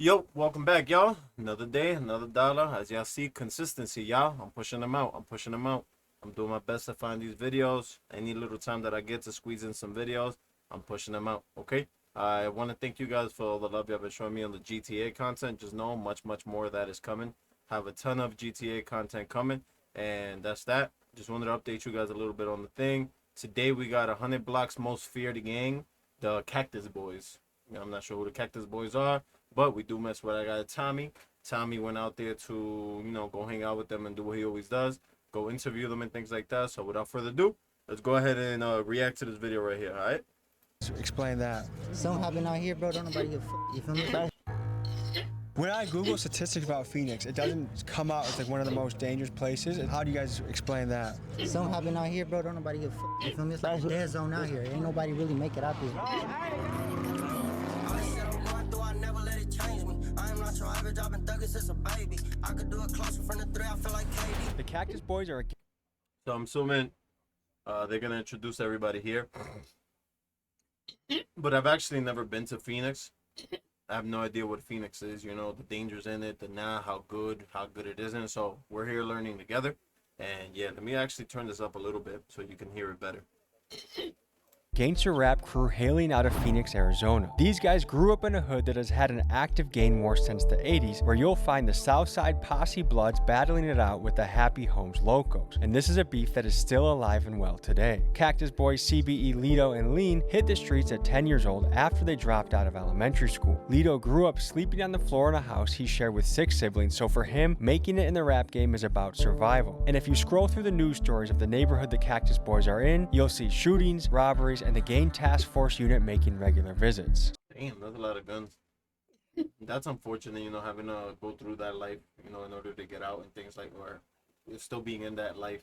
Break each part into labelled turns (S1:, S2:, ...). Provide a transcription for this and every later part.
S1: Yo, welcome back, y'all. Another day, another dollar. As y'all see, consistency, y'all. I'm pushing them out. I'm doing my best to find these videos. Any little time that I get to squeeze in some videos, I'm pushing them out, okay? I want to thank you guys for all the love y'all been showing me on the GTA content. Just know much more of that is coming. Have a ton of GTA content coming, and that's that. Just wanted to update you guys a little bit on the thing. Today we got 100 blocks most feared gang, the Cactus Boys. I'm not sure who the Cactus Boys are, but we do mess with our guy Tommy. Tommy went out there to, go hang out with them and do what he always does. Go interview them and things like that. So without further ado, let's go ahead and react to this video right here, all right?
S2: Explain that.
S3: Something happened out here, bro. Don't nobody give a fuck. You feel me, bro?
S2: When I Google statistics about Phoenix, it doesn't come out as like one of the most dangerous places. How do you guys explain that?
S3: Something happened out here, bro. Don't nobody give a fuck. You feel me? It's like a dead zone out here. Ain't nobody really make it out there.
S2: The Cactus Boys are a...
S1: So I'm assuming they're going to introduce everybody here. But I've actually never been to Phoenix. I have no idea what Phoenix is, the dangers in it, how good it isn't. So we're here learning together. And yeah, let me actually turn this up a little bit so you can hear it better.
S2: Gangster rap crew hailing out of Phoenix, Arizona. These guys grew up in a hood that has had an active gang war since the 80s, where you'll find the Southside Posse Bloods battling it out with the Happy Homes Locos. And this is a beef that is still alive and well today. Cactus Boys CBE, Lido, and Lean hit the streets at 10 years old after they dropped out of elementary school. Lido grew up sleeping on the floor in a house he shared with 6 siblings, so for him, making it in the rap game is about survival. And if you scroll through the news stories of the neighborhood the Cactus Boys are in, you'll see shootings, robberies, and the gang task force unit making regular visits.
S1: Damn, that's a lot of guns. That's unfortunate, having to go through that life, in order to get out and things like where you're still being in that life,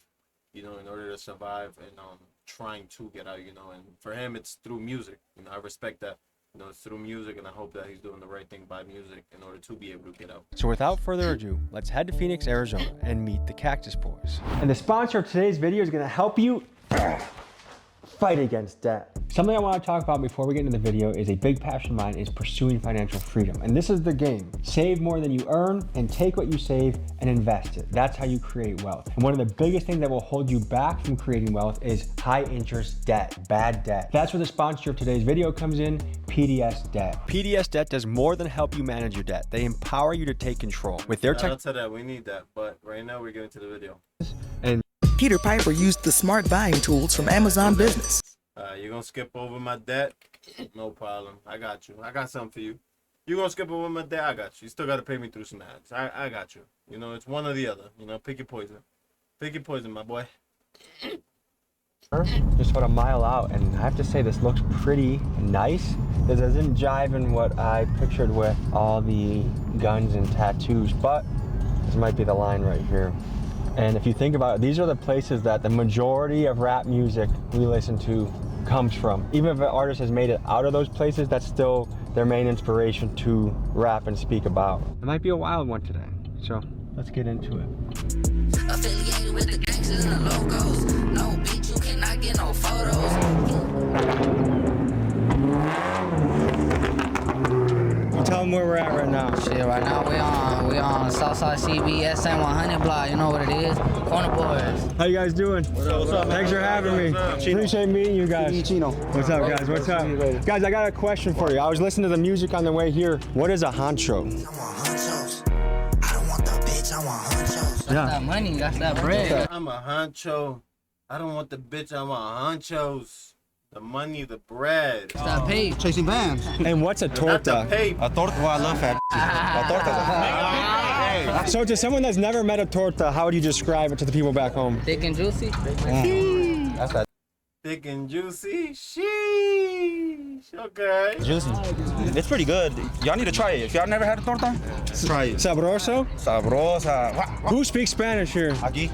S1: in order to survive and trying to get out, and for him it's through music. I respect that. It's through music, and I hope that he's doing the right thing by music in order to be able to get out.
S2: So without further ado, let's head to Phoenix, Arizona and meet the Cactus Boys. And the sponsor of today's video is going to help you fight against debt. Something I want to talk about before we get into the video is a big passion of mine is pursuing financial freedom. And this is the game. Save more than you earn and take what you save and invest it. That's how you create wealth. And one of the biggest things that will hold you back from creating wealth is high interest debt, bad debt. That's where the sponsor of today's video comes in, PDS Debt. PDS Debt does more than help you manage your debt. They empower you to take control. With their
S1: tech, that we need that, but right now we're getting to the video.
S2: And
S4: Peter Piper used the smart buying tools from Amazon Business.
S1: You're gonna skip over my debt? No problem. I got you. I got something for you. You're gonna skip over my debt? I got you. You still gotta pay me through some ads. I got you. It's one or the other. Pick your poison. Pick your poison, my boy.
S2: Just about a mile out, and I have to say this looks pretty nice. This doesn't jive in what I pictured with all the guns and tattoos, but this might be the line right here. And if you think about it, these are the places that the majority of rap music we listen to comes from. Even if an artist has made it out of those places, that's still their main inspiration to rap and speak about. It might be a wild one today, so let's get into it.
S5: Affiliated with the gangsters and the logos. No, bitch, you cannot get no photos.
S2: Tell them where we're at right now.
S3: Shit, right now we on Southside CB SM 100 block. You know what it is? Corner Boys.
S2: How you guys doing?
S1: What's up?
S2: Thanks for having me. Appreciate meeting you guys. What's up, guys? What's up? Guys, I got a question for you. I was listening to the music on the way here. What is a honcho?
S5: I want honchos. I don't want the bitch, I want honchos.
S3: That's that money, that's that bread.
S1: I'm a honcho. I don't want the bitch, I want honchos. The money, the bread.
S3: That's that pay.
S4: Chasing vans.
S2: And what's a
S1: Not
S2: torta?
S1: the pay.
S4: A torta, well, I love fat. A torta.
S2: So to someone that's never met a torta, how would you describe it to the people back home?
S3: Thick and juicy.
S4: That's that.
S1: Thick and juicy. Sheesh. Okay.
S4: Juicy. It's pretty good. Y'all need to try it. If y'all never had a torta, try it.
S2: Sabroso?
S4: Sabrosa.
S2: Who speaks Spanish here?
S4: Aquí.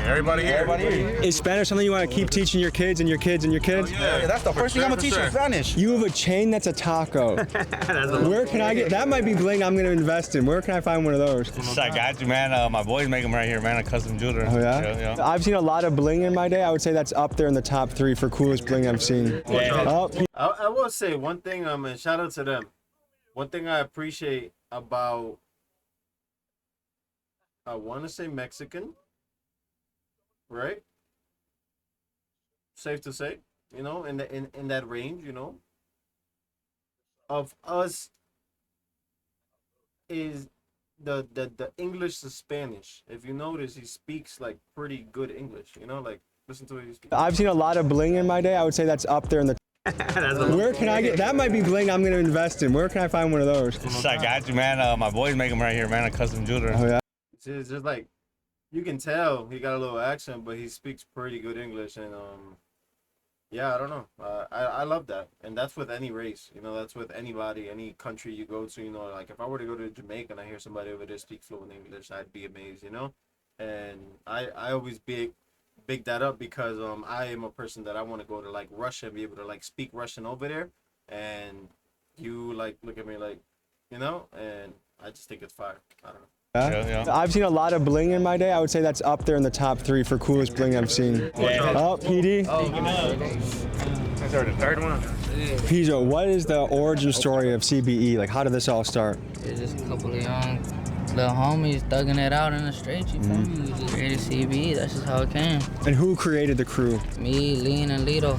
S1: Everybody here.
S4: Everybody here.
S2: Is Spanish something you want to keep teaching your kids and your kids and your kids?
S4: Yeah, that's the first thing I'm gonna teach you, Spanish.
S2: You have a chain that's a taco. Where can I get, that might be bling I'm gonna invest in. Where can I find one of those?
S6: I got you, man. My boys make them right here, man. A custom jeweler.
S2: Oh yeah? I've seen a lot of bling in my day. I would say that's up there in the top 3 for coolest bling I've seen.
S6: Yeah.
S2: Oh,
S1: I will say one thing, and shout out to them. One thing I appreciate about, I want to say Mexican, right? Safe to say, you know, in that range, you know. Of us is the English to Spanish. If you notice, he speaks like pretty good English, you know, like listen to what he speaks.
S2: I've seen a lot of bling in my day. I would say that's up there in the. Where can I get that? Might be bling I'm gonna invest in. Where can I find one of those?
S6: I got you, man. My boys make them right here, man. A custom jeweler.
S2: Oh yeah.
S1: It's just like you can tell he got a little accent, but he speaks pretty good English, and yeah, I don't know. I love that, and that's with any race, you know. That's with anybody, any country you go to, you know. Like if I were to go to Jamaica and I hear somebody over there speak fluent English, I'd be amazed, you know. And I always big that up because I am a person that I want to go to like Russia and be able to like speak Russian over there, and you like look at me like, you know, and I just think it's fire. I don't know.
S2: Yeah. I've seen a lot of bling in my day. I would say that's up there in the top 3 for coolest bling I've seen. Oh, PD.
S6: That's the third one.
S2: Pizzo, what is the origin story of CBE? Like, how did this all start?
S3: It's just a couple of young little homies thugging it out in the streets, you feel me? We just created CBE, that's just how it came.
S2: And who created the crew?
S3: Me, Lean, and Lito.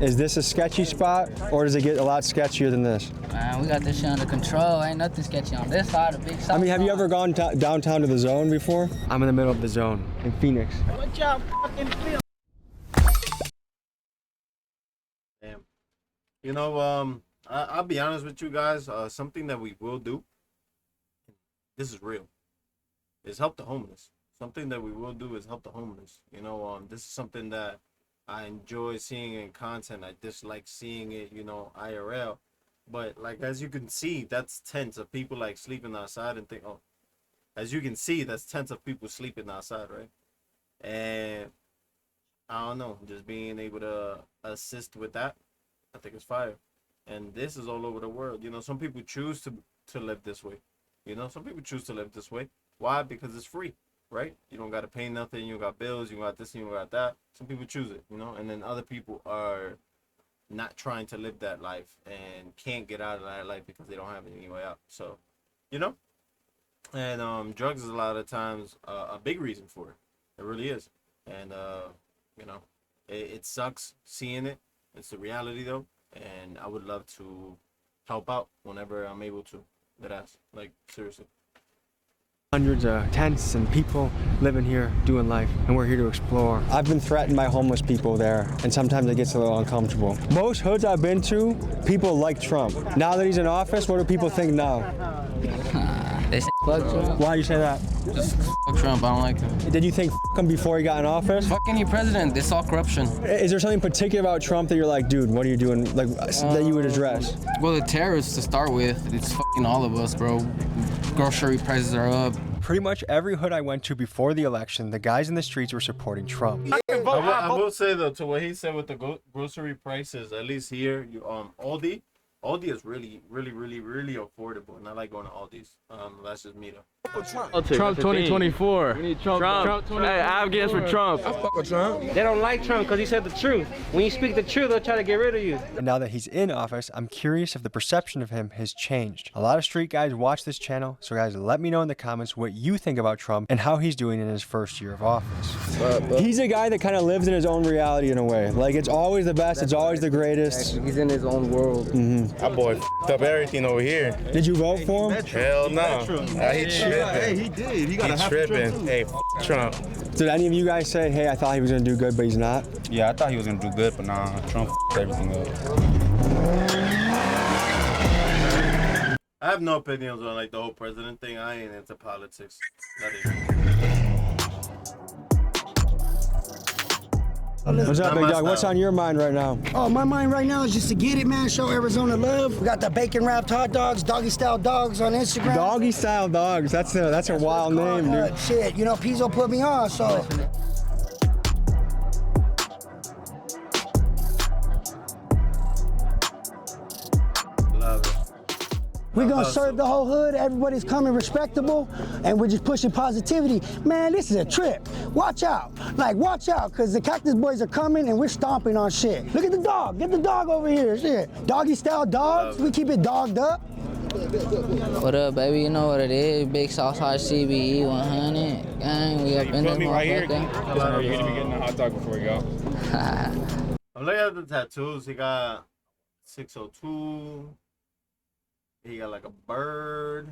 S2: Is this a sketchy spot, or does it get a lot sketchier than this?
S3: Man, we got this shit under control. Ain't nothing sketchy on this side, the big side.
S2: I mean, have you ever gone downtown to the Zone before? I'm in the middle of the Zone in Phoenix.
S1: What y'all fucking feel? Damn. You know, I'll be honest with you guys. Something that we will do. This is real. Is help the homeless. Something that we will do is help the homeless. You know, this is something that I enjoy seeing in content. I dislike seeing it, you know, IRL. But like as you can see, that's tents of people like sleeping outside and think, oh, as you can see, that's tents of people sleeping outside, right? And I don't know, just being able to assist with that, I think it's fire. And this is all over the world. You know, some people choose to live this way. You know, some people choose to live this way. Why? Because it's free. Right? You don't got to pay nothing. You don't got bills. You got this. You don't got that. Some people choose it, you know, and then other people are not trying to live that life and can't get out of that life because they don't have any way out. So, you know, and drugs is a lot of times a big reason for it. It really is. And you know, it sucks seeing it. It's the reality though, and I would love to help out whenever I'm able to. Deadass, like seriously.
S2: Hundreds of tents and people living here, doing life, and we're here to explore. I've been threatened by homeless people there, and sometimes it gets a little uncomfortable. Most hoods I've been to, people like Trump. Now that he's in office, what do people think now?
S3: They say fuck Trump.
S2: Why do you say that?
S7: Just fuck Trump, I don't like him.
S2: Did you think f him before he got in office?
S7: Fuck any president, it's all corruption.
S2: Is there something particular about Trump that you're like, dude, what are you doing, like, that you would address?
S7: Well, the terrorists to start with, it's fucking all of us, bro. Grocery prices are up.
S2: Pretty much every hood I went to before the election, the guys in the streets were supporting Trump.
S1: I will say though, to what he said with the grocery prices, at least here, Aldi is really affordable, and I like going to Aldi's. That's just me though.
S8: Trump 2024. We need Trump. Hey, I'm against for Trump.
S9: I fuck with Trump.
S8: They don't like Trump because he said the truth. When you speak the truth, they'll try to get rid of you.
S2: And now that he's in office, I'm curious if the perception of him has changed. A lot of street guys watch this channel, so guys, let me know in the comments what you think about Trump and how he's doing in his first year of office. He's a guy that kind of lives in his own reality in a way. Like, it's always the best, it's always the greatest.
S8: He's in his own world.
S6: That boy f***ed up everything over here.
S2: Did you vote for him?
S6: Hell no. He tripping.
S9: Hey, he did. He got a half
S6: tripping.
S9: Trump,
S6: Hey, f*** Trump.
S2: Did any of you guys say, hey, I thought he was going to do good, but he's not?
S4: Yeah, I thought he was gonna do good, but nah, Trump f***ed everything up.
S1: I have no opinions on like the whole president thing. I ain't into politics. Not even.
S2: What's up, big dog? What's on your mind right now?
S10: Oh, my mind right now is just to get it, man. Show Arizona love. We got the bacon wrapped hot dogs, doggy style dogs on Instagram.
S2: Doggy style dogs. That's a wild name, dude.
S10: Shit, you know, Pizzo put me on, so.
S1: Love it.
S10: We're gonna serve the whole hood. Everybody's coming respectable, and we're just pushing positivity. Man, this is a trip. Watch out. Like, watch out, because the Cactus boys are coming and we're stomping on shit. Look at the dog. Get the dog over here. Shit. Doggy style dogs. We keep it dogged up.
S3: What up, baby? You know what it is. Big Southside CBE 100. Gang, we up in there, motherfucker.
S4: You're gonna be getting a hot dog before you go.
S1: I'm looking at the tattoos. He got 602. He got like a bird.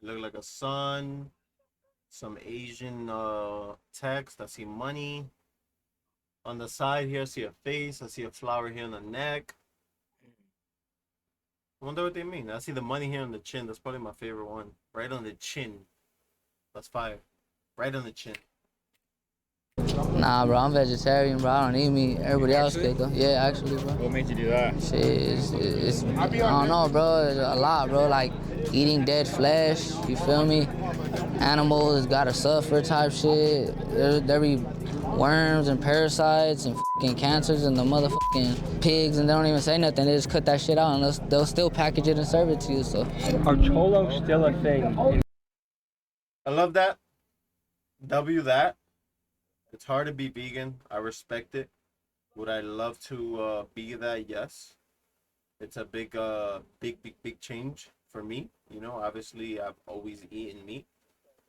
S1: It looked like a sun. Some Asian text. I see money. On the side here, I see a face. I see a flower here on the neck. I wonder what they mean. I see the money here on the chin. That's probably my favorite one. Right on the chin. That's fire. Right on the chin.
S3: Nah, bro, I'm vegetarian, bro. I don't eat meat. Everybody else could, though. Yeah, actually, bro.
S4: What made you do that?
S3: Shit, it's I don't know, bro. It's a lot, bro. Like, eating dead flesh, you feel me? Animals gotta suffer type shit. There be worms and parasites and fucking cancers and the motherfucking pigs, and they don't even say nothing. They just cut that shit out and they'll still package it and serve it to you, so.
S2: Are cholos still a thing?
S1: I love that. W that. It's hard to be vegan. I respect it. Would I love to be that? Yes. It's a big change for me. You know, obviously I've always eaten meat,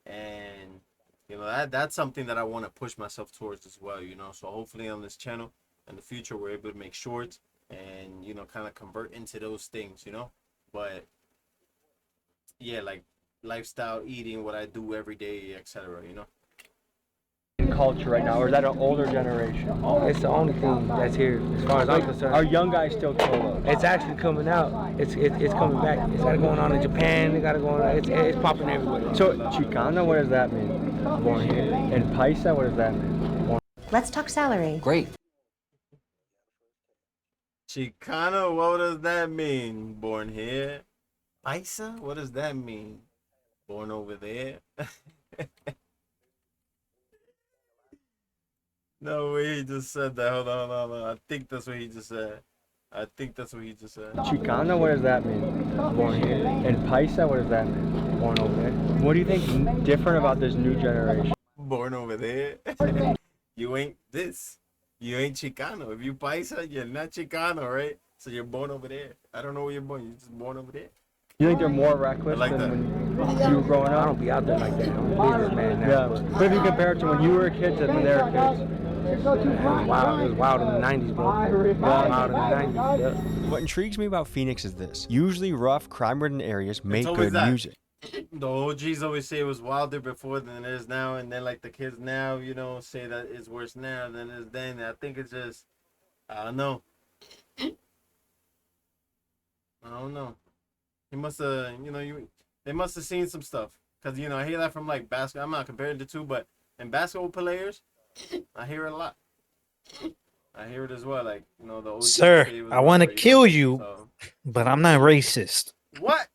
S1: and you know that's something that I want to push myself towards as well. You know, so hopefully on this channel in the future we're able to make shorts and you know kind of convert into those things. You know, but yeah, like lifestyle eating, what I do every day, etc. You know.
S2: Culture right now, or is that an older generation?
S11: It's the only thing that's here, as far as I'm concerned.
S2: Are young guys still cholos?
S11: It's actually coming out. It's coming back. It's got it going on in Japan. It got it going on. It's popping everywhere.
S2: So Chicano, what does that mean?
S11: Born here.
S2: And Paisa, what does that mean?
S12: Let's talk salary.
S3: Great.
S1: Chicano, what does that mean? Born here. Paisa, what does that mean? Born over there. No way he just said that. Hold on. I think that's what he just said.
S2: Chicano, what does that mean?
S11: Born here.
S2: And Paisa, what does that mean?
S11: Born over there.
S2: What do you think different about this new generation?
S1: Born over there. You ain't this. You ain't Chicano. If you Paisa, you're not Chicano, right? So you're born over there. I don't know where you're born. You're just born over there.
S2: You think they're more reckless than when you were growing up?
S11: I don't be out there like that. I'm a business man now.
S2: Yeah. But if you compare it to when you were a kid to when they were kids.
S11: Wow, it was wild in the 90s, bro. Wild in the 90s, yeah.
S2: What intrigues me about Phoenix is this. Usually rough, crime-ridden areas make good music.
S1: The OGs always say it was wilder before than it is now, and then like the kids now, you know, say that it's worse now than it is then. I think it's just, I don't know. He must have, you know, they must have seen some stuff. Because, you know, I hear that from like basketball. I'm not comparing the two, but in basketball players, I hear it a lot. I hear it as well. Like, you know, the OGs.
S13: Sir, I want to kill you, but I'm not racist.
S1: What?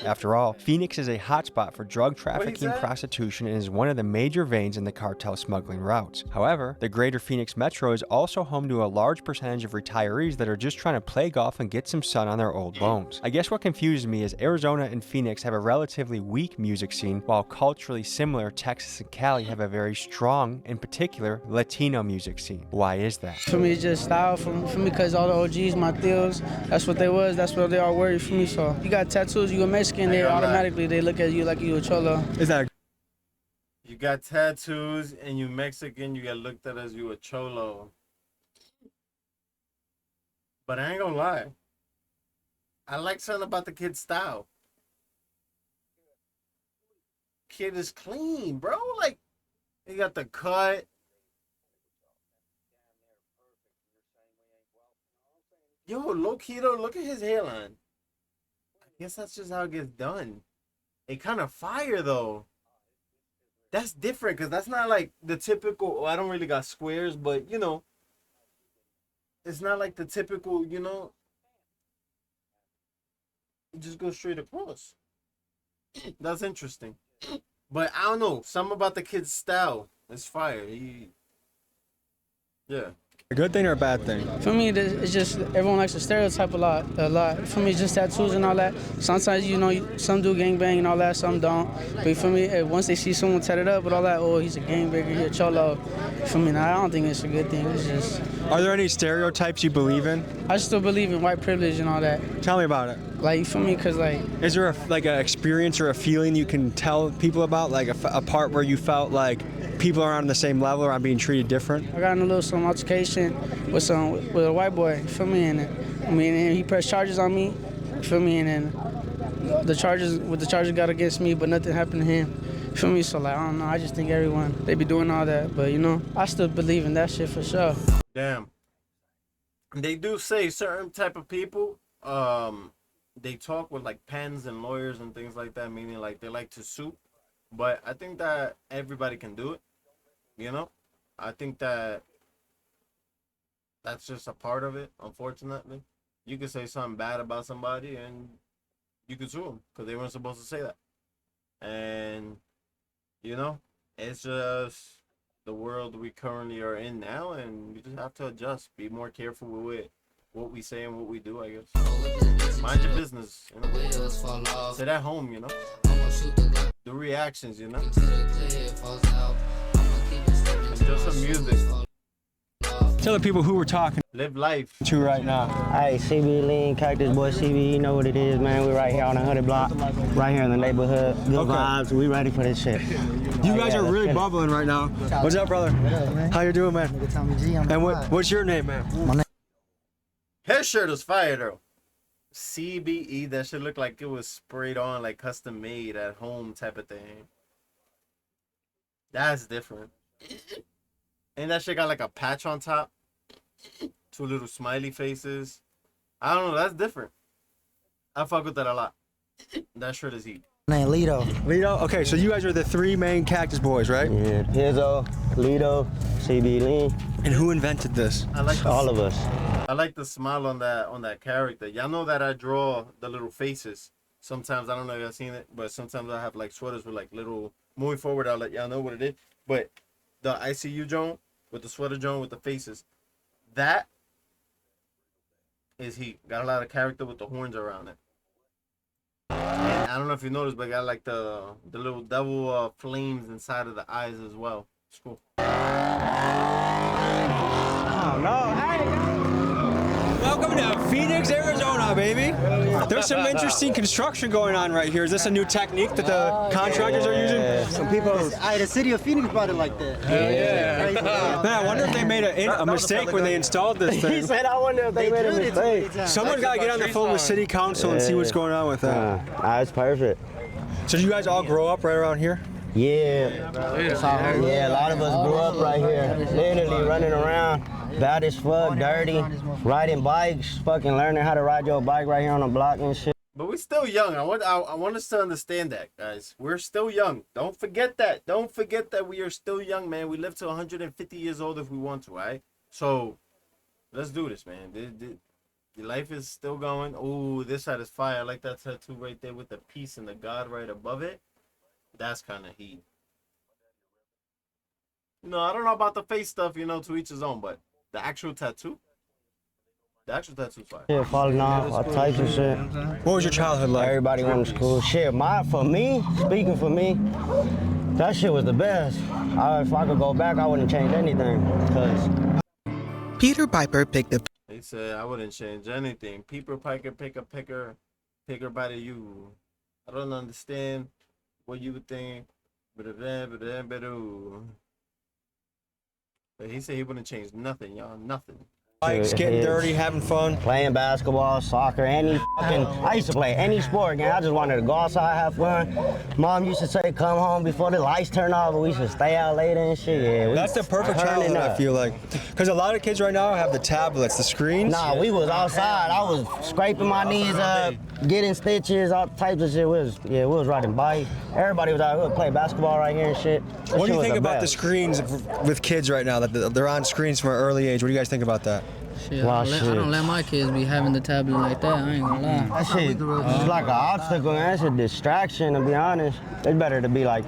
S2: After all, Phoenix is a hotspot for drug trafficking, prostitution, and is one of the major veins in the cartel smuggling routes. However, the greater Phoenix metro is also home to a large percentage of retirees that are just trying to play golf and get some sun on their old bones. I guess what confuses me is Arizona and Phoenix have a relatively weak music scene, while culturally similar Texas and Cali have a very strong, in particular, Latino music scene. Why is that?
S14: For me, it's just style. For me, because all the OGs, my tios, that's what they was. That's what they all were for me. So you got tattoos, you a Mexican, they automatically they look at you like you a cholo.
S2: Is that?
S1: You got tattoos and you Mexican, you get looked at as you a cholo. But I ain't gonna lie, I like something about the kid's style. Kid is clean, bro. Like, he got the cut. Yo, low key though, look at his hairline. I guess that's just how it gets done. It kind of fire though. That's different because that's not like the typical. I don't really got squares, but you know, it's not like the typical. You know, it just goes straight across. That's interesting, but I don't know. Something about the kid's style is fire. Yeah.
S2: A good thing or a bad thing?
S14: For me, it's just everyone likes to stereotype a lot. For me, it's just tattoos and all that. Sometimes, you know, some do gangbang and all that, some don't. But for me, once they see someone tatted up with all that, oh, he's a gangbanger, he's a cholo. For me, nah, I don't think it's a good thing. It's just.
S2: Are there any stereotypes you believe in?
S14: I still believe in white privilege and all that.
S2: Tell me about it.
S14: Like, for me, cause like.
S2: Is there an experience or a feeling you can tell people about, like a part where you felt like people are on the same level or I'm being treated different?
S14: I got in a little some altercation with a white boy, you feel me? And he pressed charges on me, you feel me? And then the charges got against me, but nothing happened to him. You feel me? So like, I don't know, I just think they be doing all that, but you know, I still believe in that shit for sure.
S1: Damn. They do say certain type of people, they talk with like pens and lawyers and things like that, meaning like they like to sue. But I think that everybody can do it, you know? I think that that's just a part of it, unfortunately. You could say something bad about somebody and you could sue them because they weren't supposed to say that. And, you know, it's just the world we currently are in now, and we just have to adjust, be more careful with what we say and what we do, I guess. Mind your business, you know? Sit at home, you know? The reactions, you know? Just some music.
S2: Tell the people who we're talking
S1: Live life
S2: to right now.
S12: Hey, CB Lean, Cactus Boyz, CB, you know what it is, man. We're right here on the 100 block, right here in the neighborhood. Good vibes. We ready for this shit.
S2: You guys are really bubbling right now. What's up, brother? How you doing, man? And what's your name, man?
S1: His shirt is fire, though. CBE, that shit looked like it was sprayed on, like custom made at home type of thing. That's different. And that shit got like a patch on top. Two little smiley faces. I don't know, that's different. I fuck with that a lot. That shirt is heat.
S10: Name Lido.
S2: Lido? Okay, so you guys are the three main Cactus boys, right?
S12: Yeah, Pizzo, Lido, CB Lean.
S2: And who invented this?
S1: I like
S12: all of us.
S1: I like the smile on that character. Y'all know that I draw the little faces. Sometimes, I don't know if y'all seen it, but sometimes I have like sweaters with like little, moving forward, I'll let y'all know what it is. But the ICU Joan, with the sweater Joan with the faces, that is heat. Got a lot of character with the horns around it. And I don't know if you noticed, but got like the little devil flames inside of the eyes as well. It's cool.
S2: Oh, no. Hey. Welcome to Phoenix, Arizona, baby. There's some interesting construction going on right here. Is this a new technique that the contractors are using?
S10: Some people, the city of Phoenix brought it like that.
S2: Yeah. Man, I wonder if they made a mistake when they installed this thing.
S12: He said, I wonder if they made a mistake.
S2: Someone's got to get on the phone with city council and see what's going on with that.
S12: That's perfect.
S2: So did you guys all grow up right around here?
S12: Yeah. Yeah, a lot of us grew up right here. Literally running around, bad as fuck, dirty, riding bikes, fucking learning how to ride your bike right here on the block and shit.
S1: But we're still young. I want us to understand that, guys. We're still young. Don't forget that. Don't forget that we are still young, man. We live to 150 years old if we want to, right? So let's do this, man. Your life is still going. Oh, this side is fire. I like that tattoo right there with the peace and the God right above it. That's kind of heat. You know, I don't know about the face stuff, you know, to each his own, but the actual tattoo's fire.
S12: Yeah, falling off, all types of shit.
S2: What was your childhood like?
S12: Everybody went to school. Shit, speaking for me, that shit was the best. If I could go back, I wouldn't change anything, cause
S15: Peter Piper picked a.
S1: He said, I wouldn't change anything. Peter Piper pick a bite of you. I don't understand what you would think. But he said he wouldn't change nothing, y'all. Nothing.
S2: Bikes, getting dirty, having fun.
S12: Playing basketball, soccer, I used to play any sport, man. I just wanted to go outside, have fun. Mom used to say, come home before the lights turn off, but we should stay out later and shit. Yeah,
S2: that's the perfect childhood, I feel like. Because a lot of kids right now have the tablets, the screens.
S12: Nah, we was outside. I was scraping my knees up, getting stitches, all types of shit. We was riding bikes. Everybody was out here playing basketball right here and shit.
S2: What do you think about the screens with kids right now, that they're on screens from an early age? What do you guys think about that?
S3: Shit, I don't let my kids be having the tablet like that. I ain't gonna lie.
S12: That shit is like an obstacle, man. That's a distraction, to be honest. It's better to be like,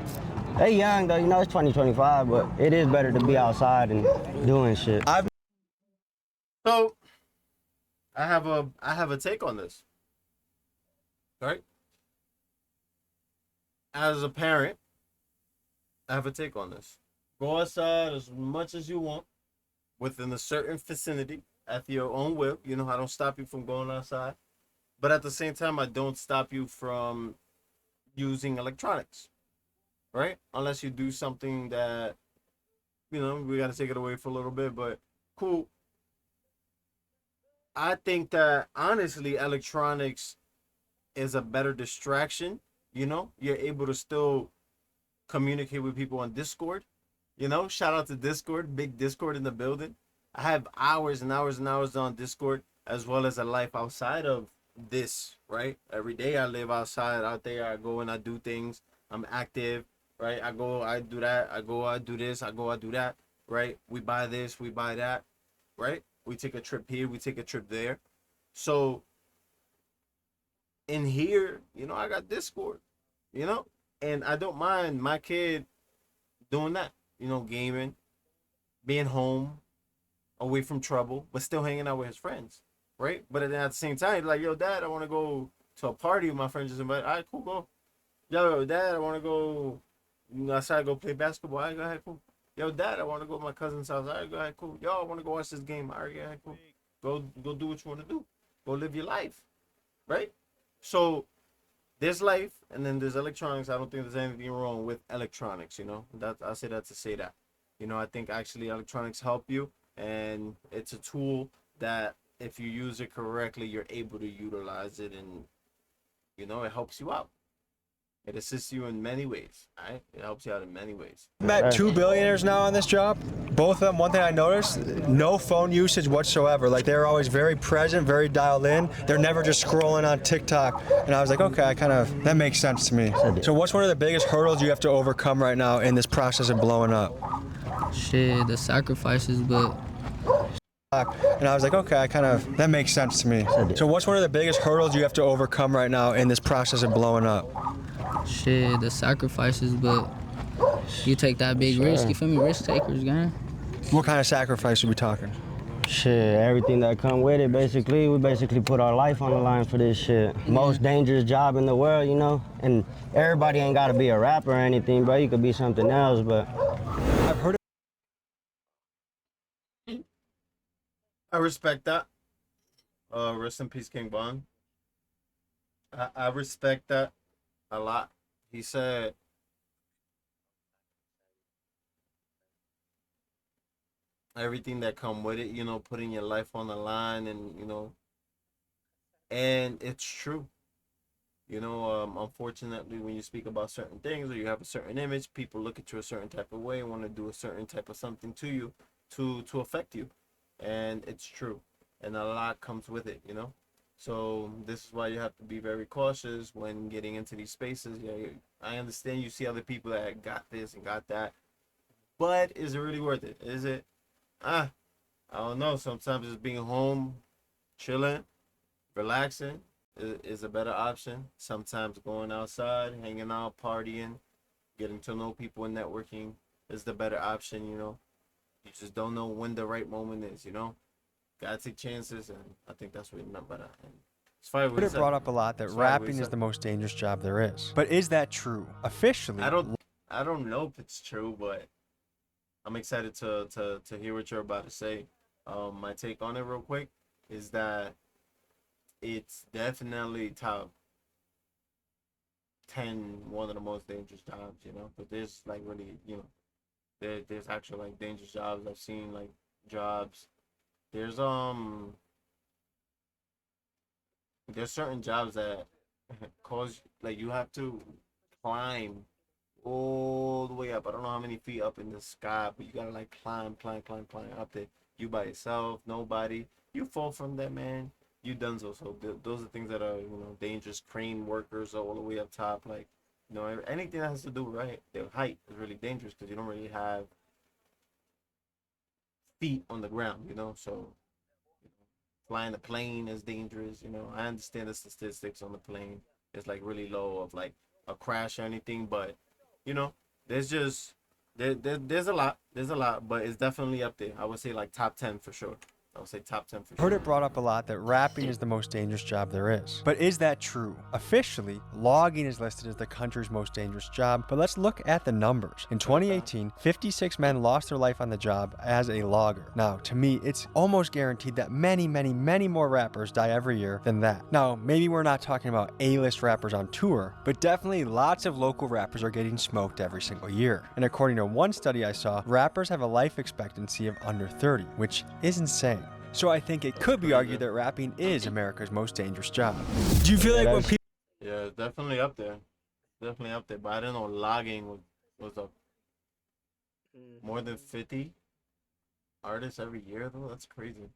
S12: they young though, you know, it's 2025, but it is better to be outside and doing shit.
S1: So I have a take on this. Right? As a parent, I have a take on this. Go outside as much as you want within a certain vicinity at your own will. You know, I don't stop you from going outside. But at the same time, I don't stop you from using electronics. Right? Unless you do something that, you know, we got to take it away for a little bit. But cool. I think that, honestly, electronics is a better distraction. You know, you're able to still communicate with people on Discord. You know, shout out to Discord, big Discord in the building. I have hours and hours and hours on Discord, as well as a life outside of this, right? Every day I live outside, out there. I go and I do things. I'm active, right? I go, I do that. I go, I do this. I go, I do that, right? We buy this, we buy that, right? We take a trip here, we take a trip there. So in here, you know, I got Discord, you know, and I don't mind my kid doing that, you know, gaming, being home, away from trouble, but still hanging out with his friends, right? But then at the same time, like, yo, Dad, I want to go to a party with my friends. Just invite. All right, cool, go. Yo, Dad, I want to go outside, go play basketball. All right, go ahead, cool. Yo, Dad, I want to go to my cousin's house. All right, go ahead, cool. Yo, I want to go watch this game. All right, go ahead, cool. Go do what you want to do. Go live your life, right? So there's life, and then there's electronics. I don't think there's anything wrong with electronics, you know. I say that to say that. You know, I think actually electronics help you, and it's a tool that if you use it correctly, you're able to utilize it, and, you know, it helps you out. It assists you in many ways, right? It helps you out in many ways.
S2: Met 2 billionaires now on this job. Both of them, one thing I noticed, no phone usage whatsoever. Like, they're always very present, very dialed in. They're never just scrolling on TikTok. And I was like, okay, that makes sense to me. So what's one of the biggest hurdles you have to overcome right now in this process of blowing up?
S3: Shit, the sacrifices, but...
S2: And I was like, okay, that makes sense to me. So what's one of the biggest hurdles you have to overcome right now in this process of blowing up?
S3: Shit, the sacrifices, but you take that big risk, you feel me? Risk takers, gang.
S2: What kind of sacrifice are we talking?
S12: Shit, everything that come with it, basically. We basically put our life on the line for this shit. Most dangerous job in the world, you know? And everybody ain't gotta be a rapper or anything, bro. You could be something else, but...
S2: I've heard
S1: I respect that. Rest in peace, King Von. I respect that a lot. He said, everything that come with it, you know, putting your life on the line, and, you know, and it's true. You know, unfortunately, when you speak about certain things or you have a certain image, people look at you a certain type of way and want to do a certain type of something to you to affect you. And it's true. And a lot comes with it, you know? So this is why you have to be very cautious when getting into these spaces. Yeah, I understand you see other people that got this and got that, but is it really worth it? Is it? I don't know. Sometimes just being home, chilling, relaxing is a better option. Sometimes going outside, hanging out, partying, getting to know people and networking is the better option, you know? You just don't know when the right moment is, you know? Gotta take chances, and I think that's what you're better. It's fine.
S2: It brought up a lot that rapping is the most dangerous job there is. But is that true? Officially,
S1: I don't know if it's true, but I'm excited to hear what you're about to say. My take on it real quick is that it's definitely top 10, one of the most dangerous jobs, you know? But there's like really, you know, there's actual like dangerous jobs. I've seen like jobs. There's certain jobs that cause, like, you have to climb all the way up. I don't know how many feet up in the sky, but you gotta like climb up there. You by yourself, nobody. You fall from that, man, you done so. So those are things that are, you know, dangerous. Crane workers all the way up top, like, you know, anything that has to do with, right, their height is really dangerous because you don't really have feet on the ground, you know. So, you know, flying a plane is dangerous, you know. I understand the statistics on the plane. It's like really low of like a crash or anything, but, you know, there's just there's a lot, but it's definitely up there. I would say like top 10 for sure I would say top 10 for
S2: I've heard
S1: sure.
S2: it brought up a lot that rapping is the most dangerous job there is. But is that true? Officially, logging is listed as the country's most dangerous job, but let's look at the numbers. In 2018, 56 men lost their life on the job as a logger. Now, to me, it's almost guaranteed that many more rappers die every year than that. Now, maybe we're not talking about A-list rappers on tour, but definitely lots of local rappers are getting smoked every single year. And according to one study I saw, rappers have a life expectancy of under 30, which is insane. So I think it could be argued that rapping is America's most dangerous job. Do you feel like when people...
S1: Yeah, definitely up there. Definitely up there. But I didn't know logging was up more than 50 artists every year, though. That's crazy.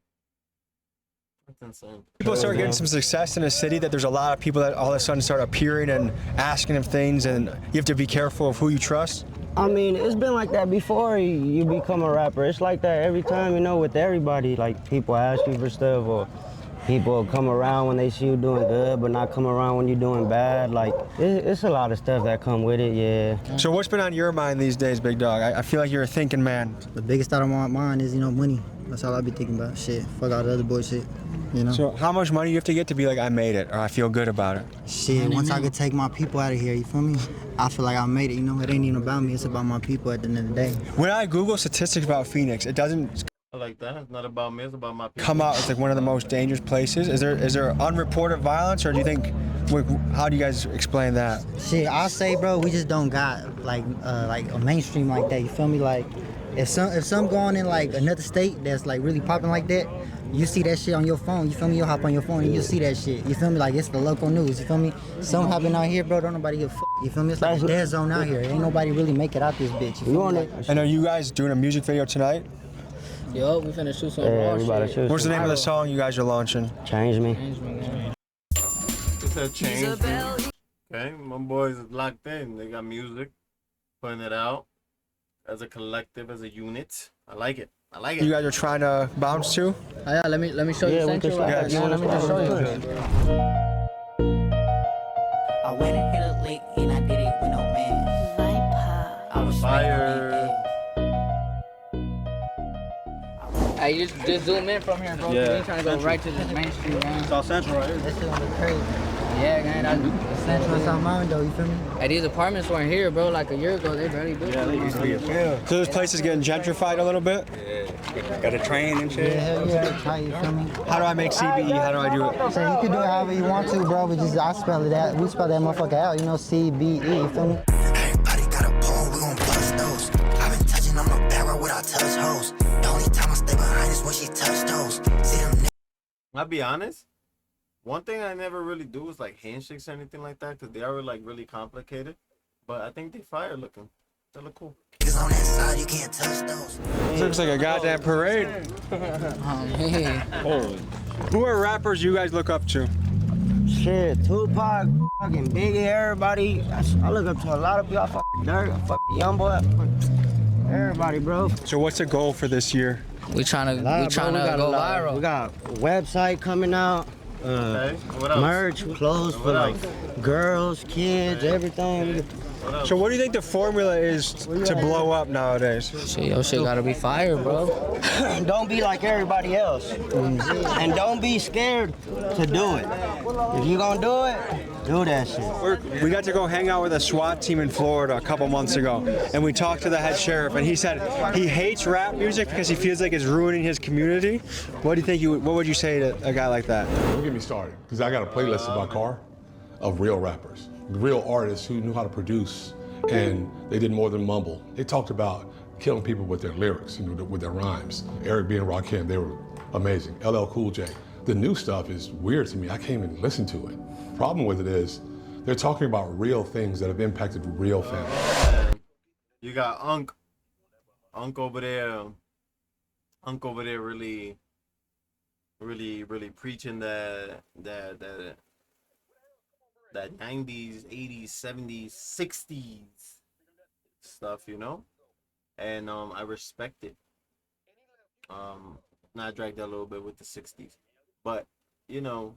S1: That's insane.
S2: People start getting some success in a city, that there's a lot of people that all of a sudden start appearing and asking them things, and you have to be careful of who you trust.
S12: I mean, it's been like that before you become a rapper. It's like that every time, you know, with everybody. Like, people ask you for stuff, or people come around when they see you doing good, but not come around when you're doing bad. Like, it's a lot of stuff that come with it, yeah.
S2: So what's been on your mind these days, big dog? I feel like you're a thinking man.
S16: The biggest thought on my mind is, you know, money. That's all I be thinking about. Shit, fuck all the other bullshit, you know?
S2: So how much money you have to get to be like, I made it, or I feel good about it?
S16: Shit, once I could take my people out of here, you feel me? I feel like I made it, you know? It ain't even about me, it's about my people at the end of the day.
S2: When I Google statistics about Phoenix, it doesn't
S1: I like that. It's not about me, it's about my people.
S2: come out as like one of the most dangerous places. Is there unreported violence, or do you think, how do you guys explain that?
S16: Shit, I say, bro, we just don't got like a mainstream like that, you feel me? Like, if some going in like another state that's like really popping like that, you see that shit on your phone, you feel me? You'll hop on your phone and you'll see that shit, you feel me? Like, it's the local news, you feel me? Something happen out here, bro, don't nobody give a fuck, you feel me? It's like a dead zone out here. Ain't nobody really make it out this bitch, you feel me?
S2: And are you guys doing a music video tonight?
S3: Yo, we finna shoot some
S12: Yeah,
S3: raw
S12: we about to
S3: shit.
S12: shoot
S2: What's the
S12: some
S2: name of the song you guys are launching?
S12: Change Me.
S1: It said change. Okay, my boys is locked in. They got music, putting it out as a collective, as a unit. I like it. I like it.
S2: You guys are trying to bounce to?
S3: Oh, yeah, let me show you Central.
S2: Yeah,
S3: Let me just show you.
S5: I went and hit a lick and I did it with no man. I was
S1: Fire.
S3: Hey, just zoom in from here, bro.
S4: Yeah,
S3: We ain't trying to go right to the main street, man.
S4: South Central right here.
S16: That shit gonna be crazy.
S3: Yeah, man. That's
S16: Central South Mountain though, you feel me?
S3: Hey, these apartments weren't here, bro. Like a year ago, they barely built.
S4: Yeah, they used to get filled.
S2: So this place is getting gentrified a little bit?
S4: Yeah, got a train and shit.
S16: Yeah, hell yeah, try, you feel me?
S2: How do I make CBE? How do I do it?
S16: So you can do it however you want to, bro, but just I spell it out. We spell that motherfucker out, you know, CBE, you feel me?
S5: Everybody got a pole, we gon' bust those. I've been touching on the barrel without touch hoes. The only time I stay behind is when she touch those. See them
S1: I'll be honest. One thing I never really do is like handshakes or anything like that, because they are like really complicated. But I think they fire looking. They look cool.
S5: niggas on that side, you can't touch those.
S2: This looks like a goddamn parade.
S3: Oh, man.
S2: Holy. Who are rappers you guys look up to?
S12: Shit, Tupac, fucking Biggie, everybody. I look up to a lot of people. I fucking Dirk, I fucking Youngboy, everybody, bro.
S2: So what's the goal for this year?
S3: We trying to go viral.
S12: We got a website coming out.
S1: Okay. What else?
S12: Merch, clothes for like girls, kids, everything.
S2: So what do you think the formula is to blow up nowadays?
S3: Shit, your shit gotta be fire, bro.
S12: Don't be like everybody else. And don't be scared to do it. If you gonna do it, do that shit.
S2: We got to go hang out with a SWAT team in Florida a couple months ago, and we talked to the head sheriff, and he said he hates rap music because he feels like it's ruining his community. What do you think? What would you say to a guy like that?
S17: Don't get me started, because I got a playlist in my car of real rappers, real artists who knew how to produce, and they did more than mumble. They talked about killing people with their lyrics, you know, with their rhymes. Eric B and Rakim, they were amazing. LL Cool J. The new stuff is weird to me. I can't even listen to it. Problem with it is, they're talking about real things that have impacted real families.
S1: You got Unk over there. Unk over there really preaching that 90s, 80s, 70s, 60s stuff, you know? And I respect it. I dragged that a little bit with the 60s. But, you know,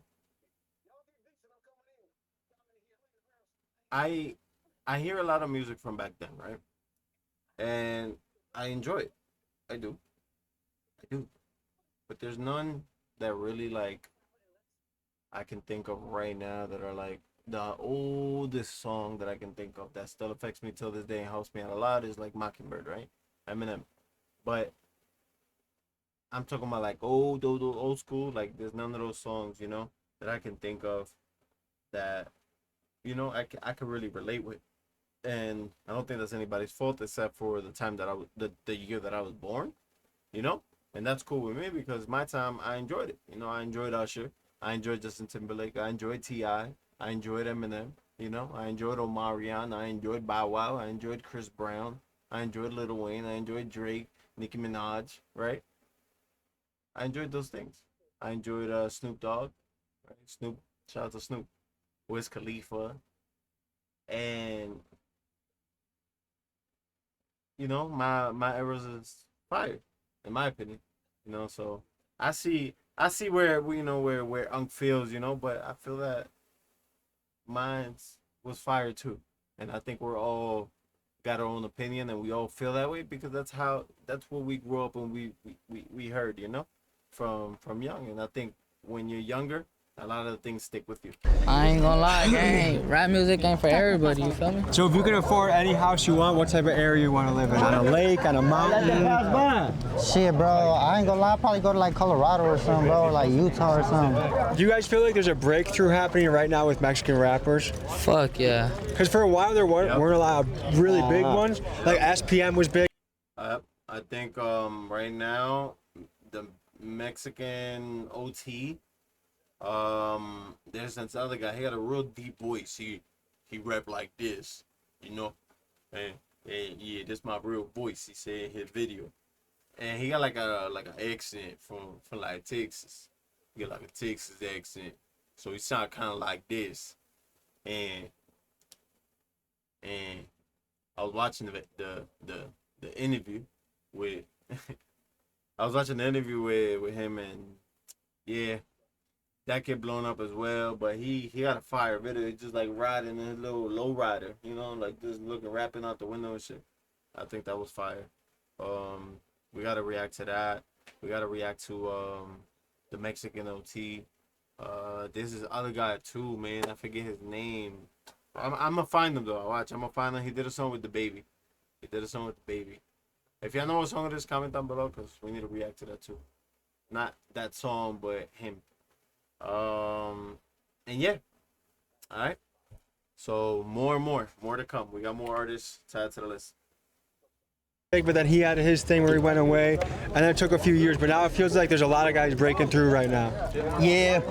S1: I hear a lot of music from back then, right? And I enjoy it. I do. but there's none that really like I can think of right now that are like the oldest song that I can think of that still affects me till this day and helps me out a lot is like Mockingbird, right? Eminem. But I'm talking about like old school. Like there's none of those songs, you know, that I can think of that, you know, I can really relate with. And I don't think that's anybody's fault except for the time that the year that I was born, you know? And that's cool with me because my time, I enjoyed it. You know, I enjoyed Usher. I enjoyed Justin Timberlake. I enjoyed T.I. I enjoyed Eminem. You know, I enjoyed Omarion. I enjoyed Bow Wow. I enjoyed Chris Brown. I enjoyed Lil Wayne. I enjoyed Drake, Nicki Minaj, right? I enjoyed those things. I enjoyed Snoop Dogg, right? Snoop, shout out to Snoop, Wiz Khalifa, and you know my eras is fire, in my opinion. You know, so I see where you know where Unc feels, you know, but I feel that mine was fire too, and I think we're all got our own opinion and we all feel that way because that's what we grew up and we heard, you know, from young. And I think when you're younger, a lot of the things stick with you.
S3: I ain't gonna lie, gang. Rap music ain't for everybody, you feel me?
S2: So if you can afford any house you want, what type of area you want to live in? On a lake, on a mountain?
S16: Shit, bro, I ain't gonna lie, I'll probably go to like Colorado or something, bro, or like Utah or something.
S2: Do you guys feel like there's a breakthrough happening right now with Mexican rappers?
S3: Fuck yeah.
S2: Because for a while there weren't a lot of really big ones. Like SPM was big.
S1: I think right now the Mexican OT. There's this other guy. He got a real deep voice. He rap like this, you know. And yeah, this my real voice. He said in his video, and he got like an accent from like Texas. He got like a Texas accent, so he sound kind of like this. And I was watching the interview with I was watching the interview with him, and yeah, that kid blown up as well. But he got a fire video. He's just like riding in his little low rider, you know, like just looking, rapping out the window and shit. I think that was fire. We gotta react to that. We gotta react to the Mexican OT. There's this other guy too, man. I forget his name. I'm gonna find him though. I'm gonna find him. He did a song with the baby. If y'all know what song it is, comment down below because we need to react to that too. Not that song, but him. And yeah. All right. So more to come. We got more artists to add to the list.
S2: But then he had his thing where he went away, and then it took a few years. But now it feels like there's a lot of guys breaking through right now.
S12: Yeah,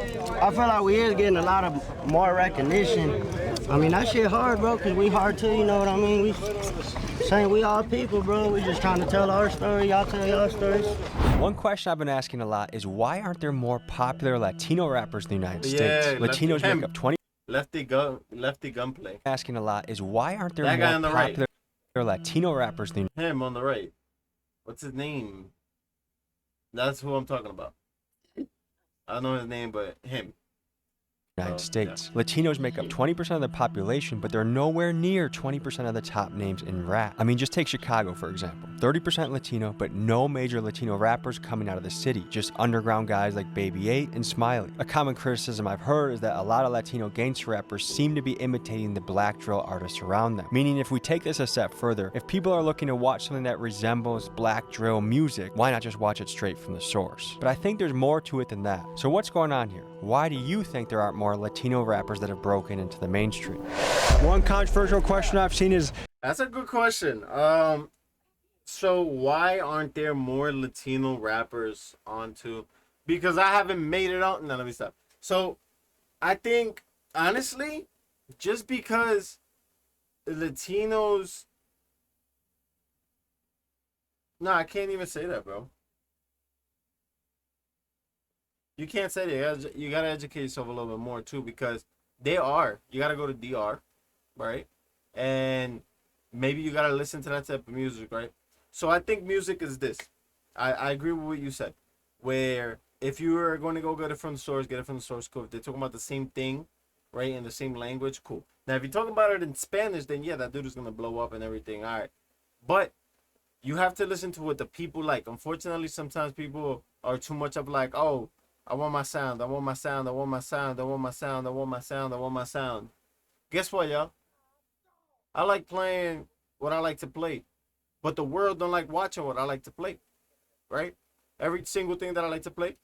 S12: I feel like we is getting a lot of more recognition. I mean, that shit hard, bro, because we hard too, you know what I mean? We saying we all people, bro. We just trying to tell our story, y'all tell y'all stories.
S2: One question I've been asking a lot is why aren't there more popular Latino rappers in the United States? Latinos make up 20.
S1: Lefty Gunplay.
S2: Asking a lot is why aren't there
S1: that guy
S2: more
S1: on the
S2: popular Latino rappers in the
S1: him on the right. What's his name? That's who I'm talking about. I don't know his name, but him.
S2: United States. Yeah. Latinos make up 20% of the population, but they're nowhere near 20% of the top names in rap. I mean, just take Chicago, for example. 30% Latino, but no major Latino rappers coming out of the city. Just underground guys like Baby 8 and Smiley. A common criticism I've heard is that a lot of Latino gangster rappers seem to be imitating the black drill artists around them. Meaning, if we take this a step further, if people are looking to watch something that resembles black drill music, why not just watch it straight from the source? But I think there's more to it than that. So what's going on here? Why do you think there aren't more Latino rappers that have broken into the mainstream? One controversial question I've seen is...
S1: That's a good question. So why aren't there more Latino rappers onto... Because I haven't made it out... No, let me stop. So I think, honestly, just because Latinos... No, I can't even say that, bro. You can't say that. You gotta educate yourself a little bit more too, because they are. You gotta go to DR, right? And maybe you gotta listen to that type of music, right? So I think music is this. I agree with what you said. Where if you are going to go get it from the source, get it from the source. Cool. If they're talking about the same thing, right, in the same language, cool. Now if you're talking about it in Spanish, then yeah, that dude is gonna blow up and everything. All right, but you have to listen to what the people like. Unfortunately, sometimes people or too much of like, oh, I want my sound, I want my sound, I want my sound, I want my sound, I want my sound, I want my sound. Guess what, y'all? I like playing what I like to play, but the world don't like watching what I like to play, right? Every single thing that I like to play,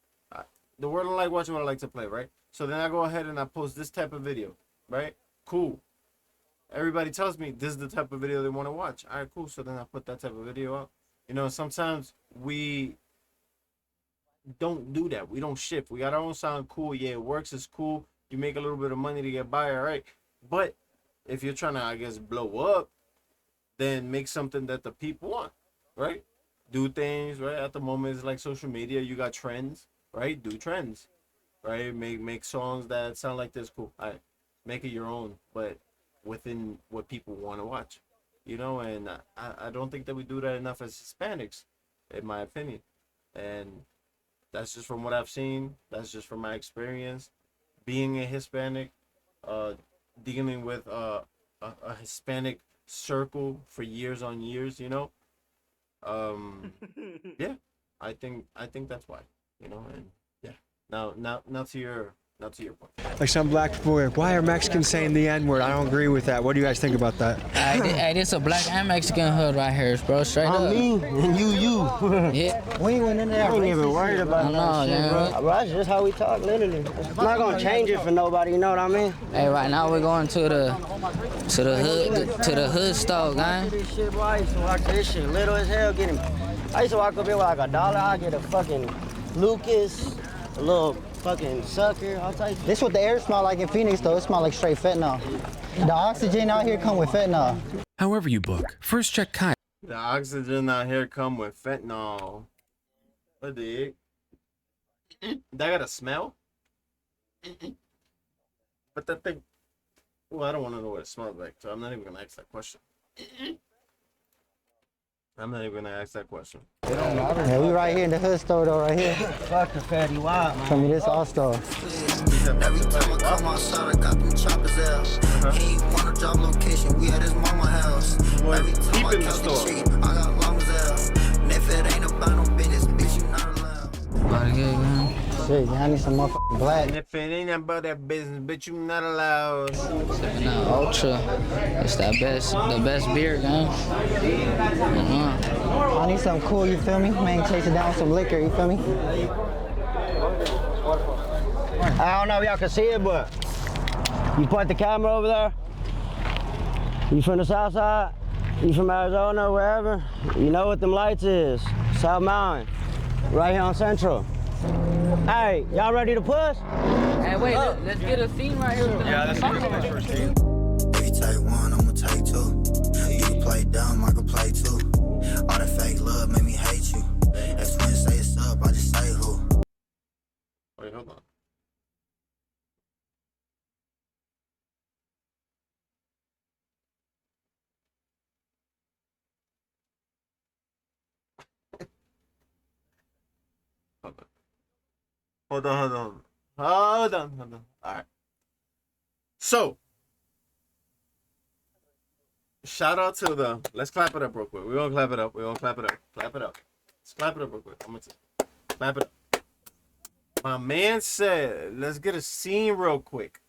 S1: the world don't like watching what I like to play, right? So then I go ahead and I post this type of video, right? Cool. Everybody tells me this is the type of video they want to watch. All right, cool. So then I put that type of video up. You know, sometimes we don't do that. We don't shift. We got our own sound. Cool. Yeah, it works. It's cool. You make a little bit of money to get by. All right. But if you're trying to, I guess, blow up, then make something that the people want, right? Do things, right? At the moment, it's like social media. You got trends, right? Do trends, right? Make songs that sound like this. Cool. All right. Make it your own, but within what people want to watch, you know? And I don't think that we do that enough as Hispanics, in my opinion. And that's just from what I've seen. That's just from my experience being a Hispanic, dealing with a Hispanic circle for years on years, you know. Yeah, I think that's why, you know. And yeah, now to your point.
S2: Like some black people are like, why are Mexicans saying the N-word? I don't agree with that. What do you guys think about that?
S3: Hey, this a black and Mexican hood right here, bro. Straight up.
S12: Me and you.
S3: Yeah.
S12: We ain't went in there. I ain't even worried about that shit, bro. That's just how we talk, literally. It's not gonna change it for nobody. You know what I mean?
S3: Hey, right now we're going to the hood store, gang.
S12: This shit, boy. I used to watch this shit little as hell. I used to walk up here with like $1. I get a fucking Lucas, a little fucking sucker, all types.
S16: This what the air smell like in Phoenix though. It smell like straight fentanyl. The oxygen out here come with fentanyl.
S18: However you book, first check Kai.
S1: The oxygen out here come with fentanyl. What the heck? That got a smell? But that thing, well, I don't want to know what it smells like, so I'm not even gonna ask that question.
S16: Yeah, we right here in the hood store though, right here.
S12: Fuck the fatty wild, man.
S16: Tell me this all store.
S5: Every time I come outside, I got them choppers out. He ain't wanna drop location, we at his mama house. Every time I touch the street, I got lungs out. And if it ain't about no business, bitch, you not allowed.
S3: About to get, man.
S16: Shit, I need some motherfucking black.
S1: And if it ain't about that business, bitch, you not allowed.
S3: Ultra. It's the best beer, gang.
S16: I need something cool, you feel me? Man, chase it down with some liquor, you feel me?
S12: I don't know if y'all can see it, but you point the camera over there. You from the south side? You from Arizona, wherever? You know what them lights is. South Mountain, right here on Central. Hey, y'all ready to push?
S3: Hey, wait, let's get a scene right here.
S2: Yeah, let's get a first scene.
S5: If you take one, I'ma take two. You can play dumb, I can play too. All that fake love made me hate you. If twins say it's up, I just say who.
S1: Wait, hold on. Hold on. All right. So, shout out to the. Let's clap it up real quick. We're gonna clap it up. Clap it up. Let's clap it up real quick. I'm gonna clap it up. My man said, let's get a scene real quick.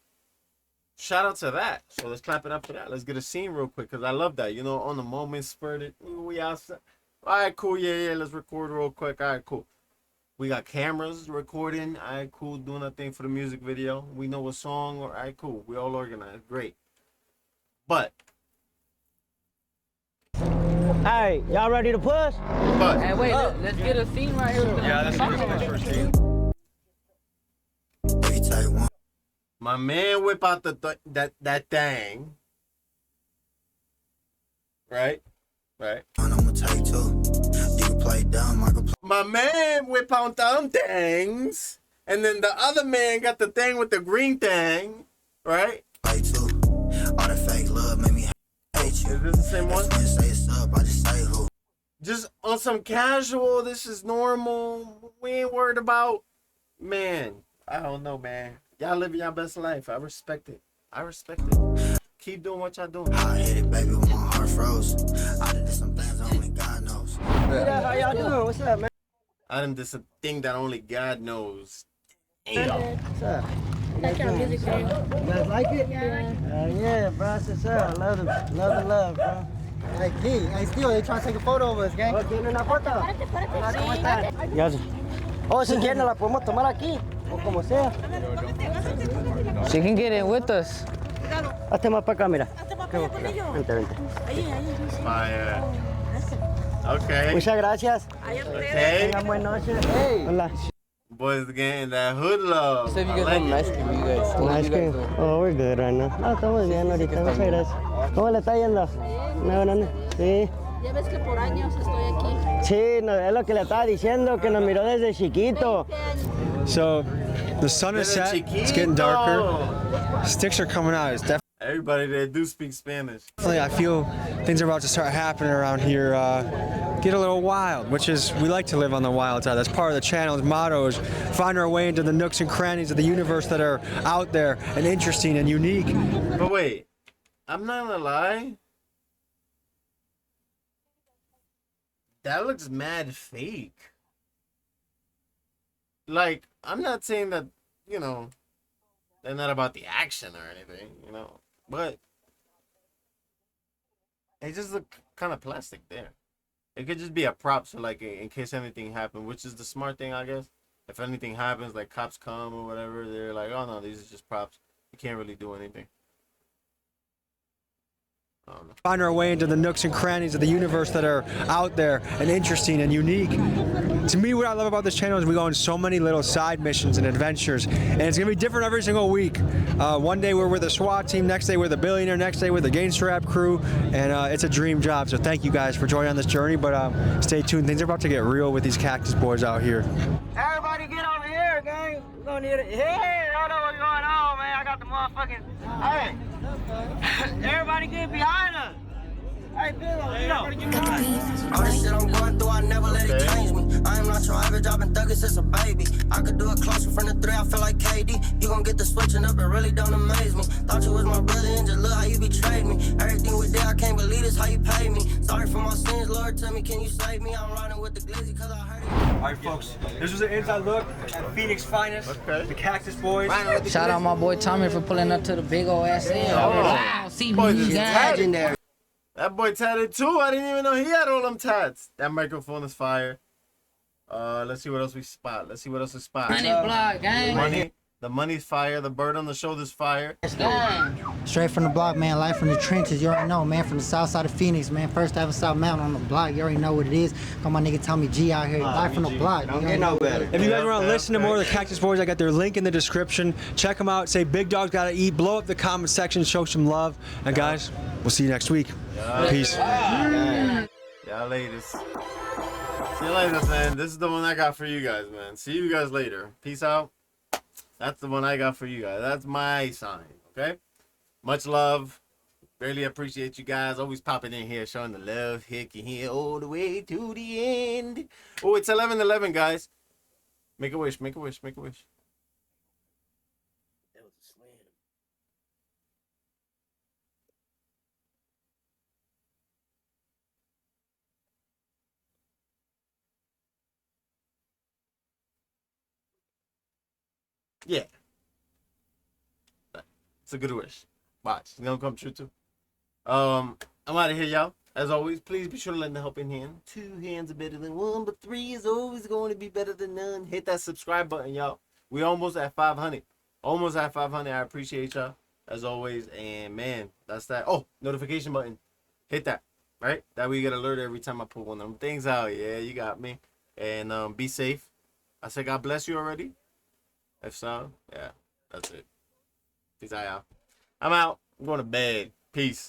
S1: Shout out to that. So let's clap it up for that. Let's get a scene real quick because I love that. You know, on the moment, spurted. We outside. All right, cool. Yeah. Let's record real quick. All right, cool. We got cameras recording. All right, cool. Doing a thing for the music video. We know a song. All right, cool. We all organized. Great. But.
S12: Hey, y'all ready to push?
S3: Hey, wait, let's get a scene right here.
S2: Yeah, let's get a first scene.
S1: My man whip out that thing. Right?
S5: I'm gonna take two. You can play dumb, I can play.
S1: My man whip out them things, and then the other man got the thing with the green thing, right?
S5: Play two. All that fake love made me hate you.
S1: Is this the same one?
S5: If say it's up, I just say who.
S1: Just on some casual, this is normal. We ain't worried about, man. I don't know, man. Y'all living your best life. I respect it. Keep doing what y'all doing.
S5: I hit it, baby, when my heart froze. I did some things only God knows.
S12: How y'all doing? What's up, man?
S1: I done this a thing that only God knows.
S10: What's up?
S19: Like our music video.
S10: You guys like it? Yeah, bro. What's up? Love the love, bro. Hey, P. Hey, Steel, they trying to take a photo of us, gang. ¿Tiene una foto? Hola, ¿cómo están? Ya. Oh, si quieren la podemos tomar aquí, o como sea.
S3: She can get in with us.
S10: Hazte más para acá, mira. Vente, vente.
S1: Fire. Okay.
S10: Muchas gracias.
S1: Okay.
S10: Tengan buena noche. Hey. Hola.
S1: Boys getting that hood love.
S3: Said you guys want an ice cream, you guys. What
S10: Ice
S3: do you guys
S10: cream.
S3: do?
S10: Oh, we're good right now. No, estamos bien ahorita. Muchas gracias. ¿Cómo le está yendo? No, no, no. Sí.
S19: Ya ves que por años estoy aquí.
S10: Sí, no, es lo que le estaba diciendo, que nos miró desde chiquito.
S2: So, the sun is set. It's getting darker. Sticks are coming out. It's definitely.
S1: Everybody that do speak Spanish.
S2: I feel things are about to start happening around here. Get a little wild, which is, we like to live on the wild side. That's part of the channel's motto, is find our way into the nooks and crannies of the universe that are out there and interesting and unique.
S1: But wait, I'm not gonna lie. That looks mad fake. Like, I'm not saying that, you know, they're not about the action or anything, you know, but it just look kind of plastic there. It could just be a prop, so like in case anything happened, which is the smart thing, I guess. If anything happens, like cops come or whatever, they're like, oh no, these are just props. You can't really do anything.
S2: Find our way into the nooks and crannies of the universe that are out there and interesting and unique. To me, what I love about this channel is we go on so many little side missions and adventures, and it's gonna be different every single week. One day we're with a SWAT team, next day we're the billionaire, next day we're the gangster rap crew, and it's a dream job. So thank you guys for joining on this journey, but stay tuned. Things are about to get real with these Cactus boys out here.
S10: Everybody get over here, gang. We're gonna need it. Hey, I don't know what's going on, man. I got the motherfucking. Hey. Everybody get behind us. Hey, Bill,
S5: all this shit I'm going through, I never let it change me. I am not your average, I've been thugging since a baby. I could do it closer from the 3, I feel like KD. You gon' get the switching up, it really don't amaze me. Thought you was my brother and just look how you betrayed me. Everything we did, I can't believe this how you paid me. Sorry for my sins, Lord, tell me, can you save me? I'm riding with the glizzy cause I heard it.
S2: All right, folks, this was an inside look at Phoenix finest, the Cactus boys.
S3: Shout out my boy Tommy for pulling up to the big old ass end. Wow, see me, guys.
S1: That boy tatted too. I didn't even know he had all them tats. That microphone is fire. Let's see what else we spot.
S3: Money block, gang.
S1: The money's fire. The bird on the shoulder's fire.
S16: Straight from the block, man. Life from the trenches. You already know, man. From the south side of Phoenix, man. First Avenue South Mountain on the block. You already know what it is. Got my nigga Tommy G out here. Life from the block.
S12: Don't get no better.
S2: If you guys want to listen to more of the Cactus Boys, I got their link in the description. Check them out. Say Big Dog's Gotta Eat. Blow up the comment section. Show some love. And guys, we'll see you next week. Peace.
S1: Y'all ladies. See you later, man. This is the one I got for you guys, man. See you guys later. Peace out. That's the one I got for you guys. That's my sign, okay? Much love. Really appreciate you guys. Always popping in here, showing the love. Hickey here all the way to the end. Oh, it's 11:11, guys. Make a wish, make a wish, make a wish. That was a slam. Yeah. It's a good wish. Watch. It's gonna come true too. I'm out of here, y'all. As always, please be sure to lend a helping hand. 2 hands are better than 1, but 3 is always going to be better than none. Hit that subscribe button, y'all. We almost at 500. Almost at 500. I appreciate y'all as always. And man, that's that. Oh, notification button. Hit that. Right? That way you get alerted every time I put one of them things out. Yeah, you got me. And be safe. I said God bless you already. If so, yeah, that's it. Peace out, y'all. I'm out. I'm going to bed. Peace.